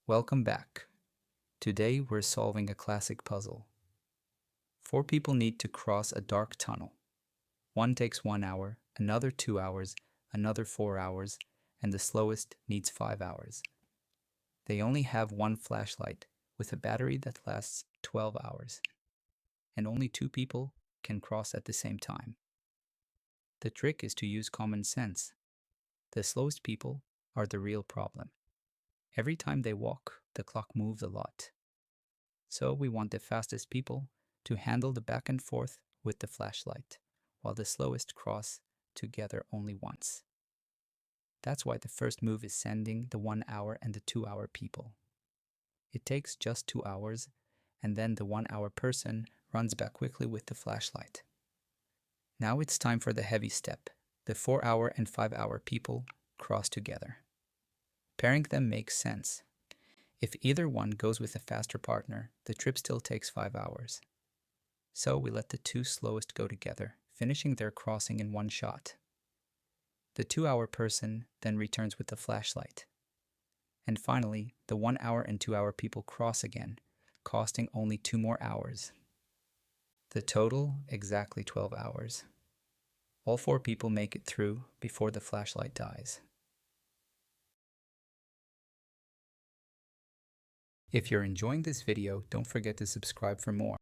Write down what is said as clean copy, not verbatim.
Welcome back. Today we're solving a classic puzzle. 4 people need to cross a dark tunnel. One takes 1 hour, another 2 hours, another 4 hours, and the slowest needs 5 hours. They only have one flashlight with a battery that lasts 12 hours, and only 2 people can cross at the same time. The trick is to use common sense. The slowest people are the real problem. Every time they walk, the clock moves a lot. So we want the fastest people to handle the back and forth with the flashlight, while the slowest cross together only once. That's why the first move is sending the 1 hour and the 2 hour people. It takes just 2 hours, and then the 1 hour person runs back quickly with the flashlight. Now it's time for the heavy step. The 4 hour and 5 hour people cross together. Pairing them makes sense. If either one goes with a faster partner, the trip still takes 5 hours. So we let the 2 slowest go together, finishing their crossing in one shot. The 2 hour person then returns with the flashlight. And finally, the 1 hour and 2 hour people cross again, costing only 2 more hours. The total, exactly 12 hours. All 4 people make it through before the flashlight dies. If you're enjoying this video, don't forget to subscribe for more.